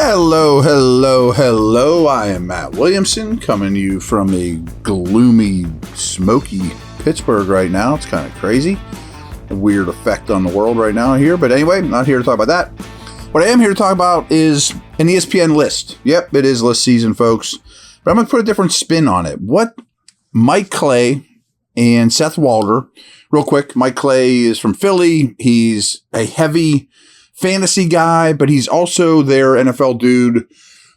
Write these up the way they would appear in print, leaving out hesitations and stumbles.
Hello, hello, hello. I am Matt Williamson, coming to you from a gloomy, smoky Pittsburgh right now. It's kind of crazy. A weird effect on the world right now here. But anyway, not here to talk about that. What I am here to talk about is an ESPN list. Yep, it is list season, folks. But I'm going to put a different spin on it. What Mike Clay and Seth Walder, real quick, Mike Clay is from Philly. He's a heavy fantasy guy, but he's also their NFL dude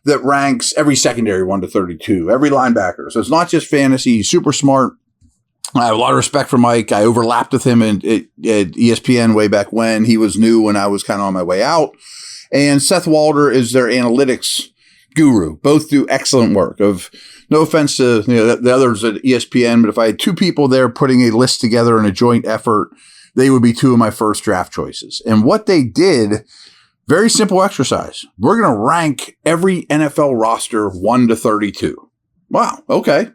that ranks every secondary 1 to 32, every linebacker. So it's not just fantasy. He's super smart. I have a lot of respect for Mike. I overlapped with him at ESPN way back when. He was new when I was kind of on my way out. And Seth Walder is their analytics guru. Both do excellent work. No offense to the others at ESPN, but if I had two people there putting a list together in a joint effort, they would be two of my first draft choices. And what they did, very simple exercise. We're going to rank every NFL roster 1 to 32. Wow. Okay.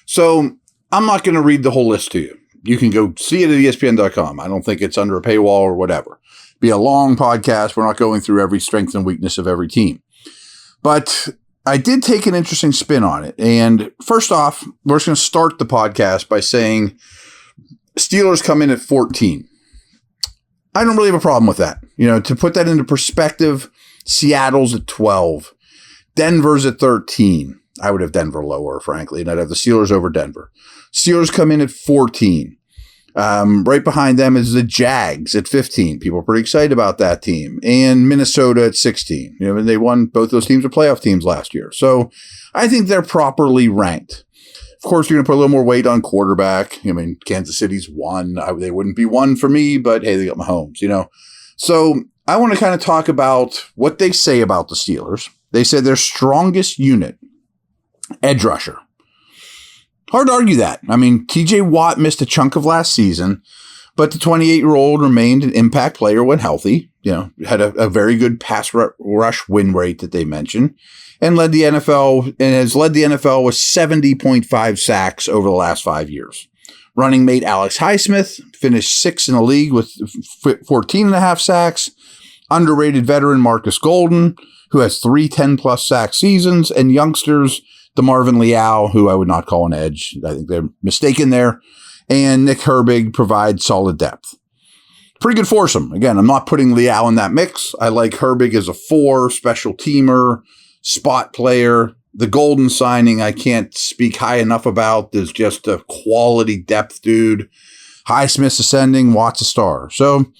So I'm not going to read the whole list to you. You can go see it at ESPN.com. I don't think it's under a paywall or whatever. Be a long podcast. We're not going through every strength and weakness of every team. But I did take an interesting spin on it. And first off, we're just going to start the podcast by saying Steelers come in at 14. I don't really have a problem with that. To put that into perspective, Seattle's at 12. Denver's at 13. I would have Denver lower, frankly, and I'd have the Steelers over Denver. Steelers come in at 14. Right behind them is the Jags at 15. People are pretty excited about that team. And Minnesota at 16. They won, both those teams are playoff teams last year. So I think they're properly ranked. Of course, you're going to put a little more weight on quarterback. Kansas City's 1. They wouldn't be 1 for me, but hey, they got Mahomes, So I want to kind of talk about what they say about the Steelers. They said their strongest unit, edge rusher. Hard to argue that. TJ Watt missed a chunk of last season, but the 28-year-old remained an impact player when healthy. Had a very good pass rush win rate that they mentioned. And has led the NFL with 70.5 sacks over the last 5 years. Running mate Alex Highsmith finished 6th in the league with 14.5 sacks. Underrated veteran Marcus Golden, who has 3 10-plus sack seasons. And youngsters, DeMarvin Leal, who I would not call an edge. I think they're mistaken there. And Nick Herbig provide solid depth. Pretty good foursome. Again, I'm not putting Leal in that mix. I like Herbig as a 4, special teamer, spot player. The Golden signing I can't speak high enough about. There's just a quality depth dude. Highsmith's ascending, Watt's a star. So do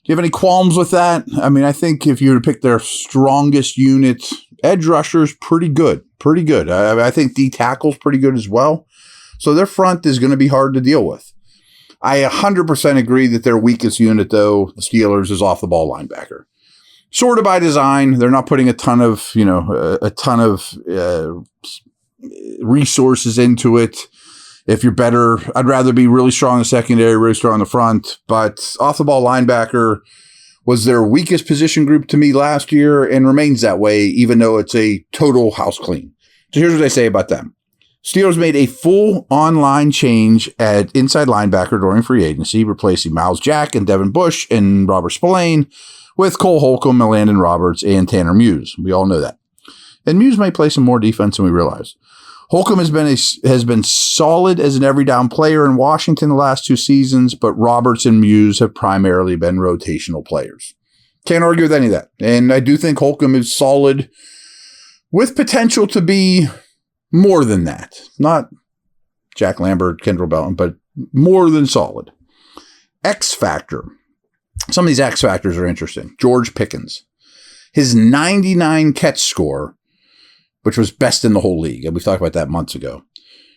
you have any qualms with that? I think if you were to pick their strongest unit, edge rusher's pretty good. Pretty good. I think D tackle's pretty good as well. So their front is going to be hard to deal with. I 100% agree that their weakest unit, though, the Steelers, is off the ball linebacker. Sort of by design. They're not putting a ton of resources into it. If you're better, I'd rather be really strong in the secondary, really strong in the front. But off the ball linebacker was their weakest position group to me last year and remains that way, even though it's a total house clean. So here's what I say about them. Steelers made a full online change at inside linebacker during free agency, replacing Miles Jack and Devin Bush and Robert Spillane with Cole Holcomb, Landon Roberts, and Tanner Muse. We all know that. And Muse might play some more defense than we realize. Holcomb has been solid as an every down player in Washington the last 2 seasons, but Roberts and Muse have primarily been rotational players. Can't argue with any of that. And I do think Holcomb is solid with potential to be more than that. Not Jack Lambert, Kendall Belton, but more than solid. X factor. Some of these X factors are interesting. George Pickens. His 99 catch score, which was best in the whole league, and we've talked about that months ago,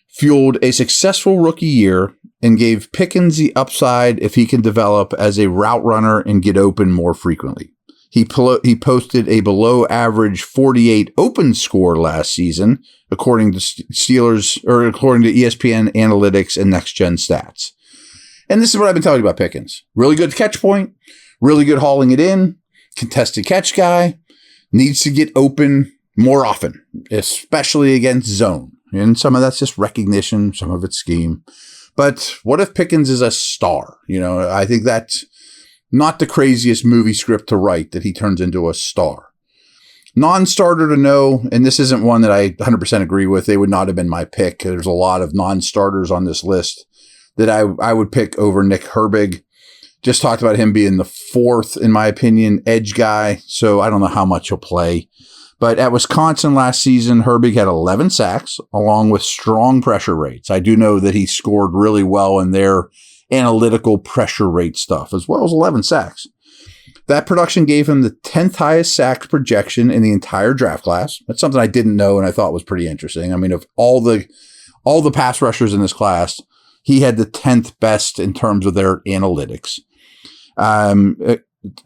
fueled a successful rookie year and gave Pickens the upside if he can develop as a route runner and get open more frequently. He posted a below average 48 open score last season, according to ESPN Analytics and Next Gen Stats. And this is what I've been telling you about Pickens. Really good catch point, really good hauling it in, contested catch guy, needs to get open more often, especially against zone. And some of that's just recognition, some of it's scheme. But what if Pickens is a star? I think that's not the craziest movie script to write, that he turns into a star. Non-starter to know, and this isn't one that I 100% agree with. They would not have been my pick. There's a lot of non-starters on this list that I would pick over Nick Herbig. Just talked about him being the fourth, in my opinion, edge guy. So I don't know how much he'll play. But at Wisconsin last season, Herbig had 11 sacks along with strong pressure rates. I do know that he scored really well in their analytical pressure rate stuff, as well as 11 sacks. That production gave him the 10th highest sacks projection in the entire draft class. That's something I didn't know and I thought was pretty interesting. I mean, of all the pass rushers in this class, he had the 10th best in terms of their analytics,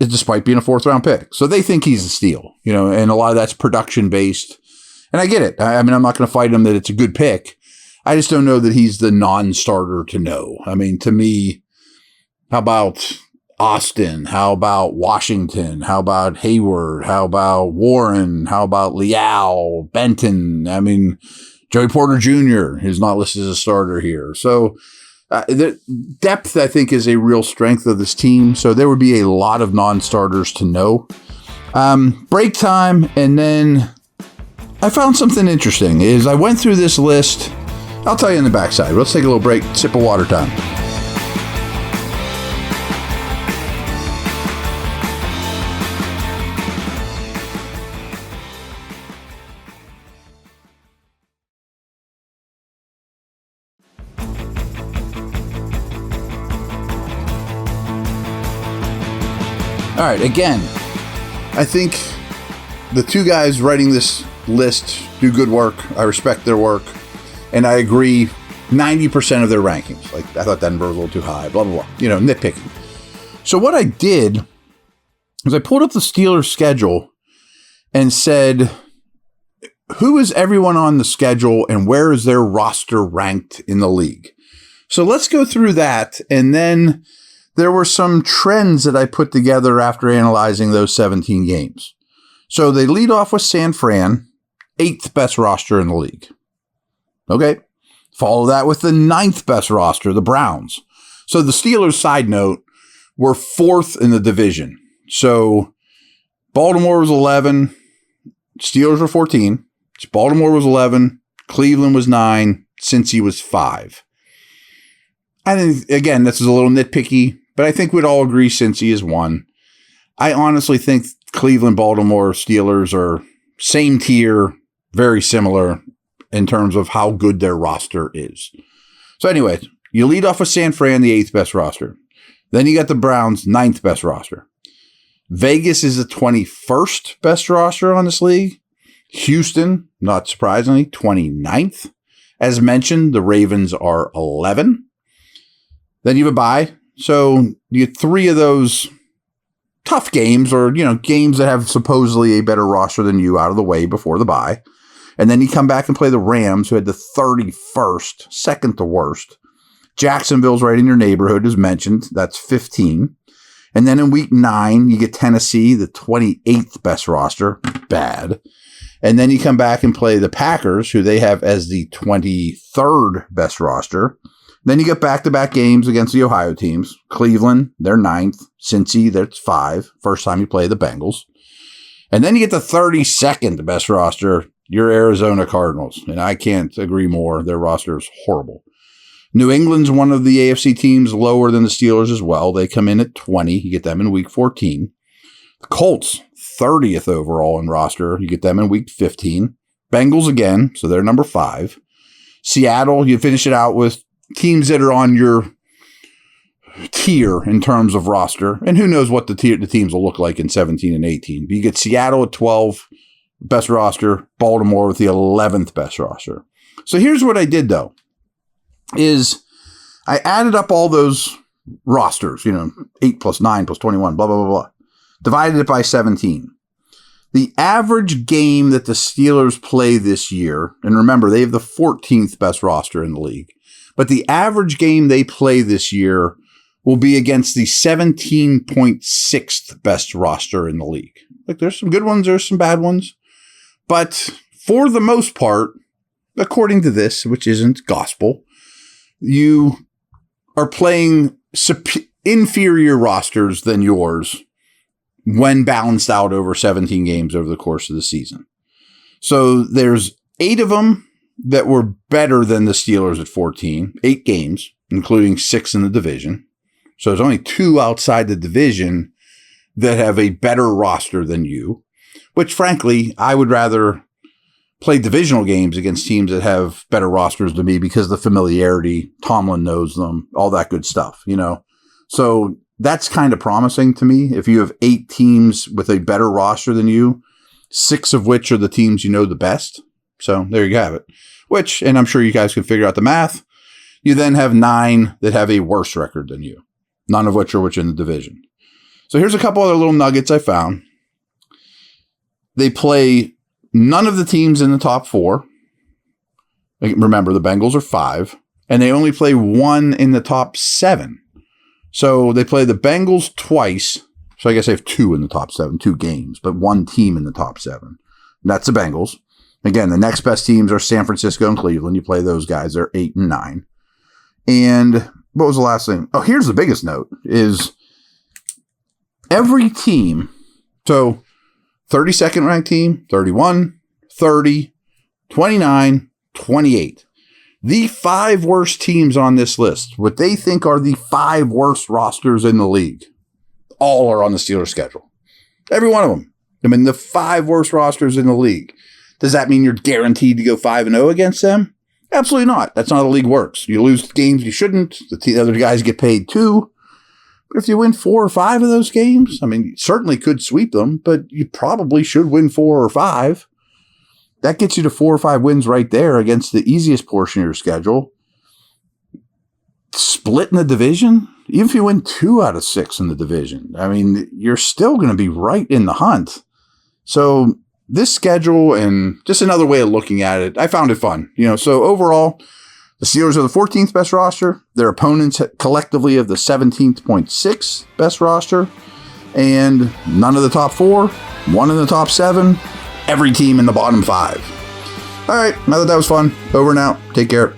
despite being a fourth-round pick. So they think he's a steal, and a lot of that's production-based. And I get it. I mean, I'm not going to fight him that it's a good pick. I just don't know that he's the non-starter to know. I mean, to me, how about Austin? How about Washington? How about Hayward? How about Warren? How about Leal, Benton? I mean, Joey Porter Jr. is not listed as a starter here. So the depth, I think, is a real strength of this team. So there would be a lot of non-starters to know. Break time, and then I found something interesting. Is I went through this list. I'll tell you in the backside. Let's take a little break, sip of water time. All right, again, I think the two guys writing this list do good work. I respect their work, and I agree 90% of their rankings. Like, I thought Denver was a little too high, blah, blah, blah, nitpicking. So what I did was I pulled up the Steelers' schedule and said, who is everyone on the schedule and where is their roster ranked in the league? So let's go through that, and then there were some trends that I put together after analyzing those 17 games. So they lead off with San Fran, 8th best roster in the league. Okay. Follow that with the 9th best roster, the Browns. So the Steelers, side note, were 4th in the division. So Baltimore was 11, Steelers were 14, Baltimore was 11, Cleveland was 9, Cincy was 5. I think, again, this is a little nitpicky, but I think we'd all agree Cincy is 1. I honestly think Cleveland, Baltimore, Steelers are same tier, very similar in terms of how good their roster is. So anyway, you lead off with San Fran, the 8th best roster. Then you got the Browns, 9th best roster. Vegas is the 21st best roster on this league. Houston, not surprisingly, 29th. As mentioned, the Ravens are 11. Then you have a bye. So you get 3 of those tough games, or, games that have supposedly a better roster than you out of the way before the bye. And then you come back and play the Rams, who had the 31st, second to worst. Jacksonville's right in your neighborhood, as mentioned. That's 15. And then in week 9, you get Tennessee, the 28th best roster. Bad. And then you come back and play the Packers, who they have as the 23rd best roster. Then you get back-to-back games against the Ohio teams. Cleveland, they're 9th. Cincy, that's 5. First time you play the Bengals. And then you get the 32nd best roster, your Arizona Cardinals. And I can't agree more. Their roster is horrible. New England's one of the AFC teams lower than the Steelers as well. They come in at 20. You get them in week 14. The Colts, 30th overall in roster. You get them in week 15. Bengals again, so they're number 5. Seattle, you finish it out with teams that are on your tier in terms of roster. And who knows what the teams will look like in 17 and 18. But you get Seattle at 12, best roster. Baltimore with the 11th best roster. So here's what I did, though, is I added up all those rosters, 8 plus 9 plus 21, blah, blah, blah, blah. Divided it by 17. The average game that the Steelers play this year, and remember, they have the 14th best roster in the league, but the average game they play this year will be against the 17.6th best roster in the league. Like, there's some good ones, there's some bad ones. But for the most part, according to this, which isn't gospel, you are playing inferior rosters than yours when balanced out over 17 games over the course of the season. So there's 8 of them that were better than the Steelers at 14, 8 games, including 6 in the division. So there's only 2 outside the division that have a better roster than you, which frankly, I would rather play divisional games against teams that have better rosters than me because of the familiarity, Tomlin knows them, all that good stuff, you know? So that's kind of promising to me. If you have 8 teams with a better roster than you, 6 of which are the teams you know the best. So there you have it. Which, and I'm sure you guys can figure out the math, you then have 9 that have a worse record than you, none of which are in the division. So here's a couple other little nuggets I found. They play none of the teams in the top 4. Remember, the Bengals are 5, and they only play 1 in the top 7. So they play the Bengals twice. So I guess they have 2 in the top 7, 2 games, but 1 team in the top 7. And that's the Bengals. Again, the next best teams are San Francisco and Cleveland. You play those guys. They're 8 and 9. And what was the last thing? Oh, here's the biggest note is every team. So 32nd ranked team, 31, 30, 29, 28. The 5 worst teams on this list, what they think are the 5 worst rosters in the league, all are on the Steelers schedule. Every one of them. I mean, the 5 worst rosters in the league. Does that mean you're guaranteed to go 5-0 against them? Absolutely not. That's not how the league works. You lose games you shouldn't. The other guys get paid too. But if you win 4 or 5 of those games, I mean, you certainly could sweep them, but you probably should win 4 or 5. That gets you to 4 or 5 wins right there against the easiest portion of your schedule. Splitting the division, even if you win 2 out of 6 in the division, I mean, you're still going to be right in the hunt. So this schedule and just another way of looking at it, I found it fun. You know, so overall, the Steelers are the 14th best roster. Their opponents collectively have the 17.6 best roster. And none of the top 4, 1 in the top 7, every team in the bottom 5. All right, now that was fun, over and out. Take care.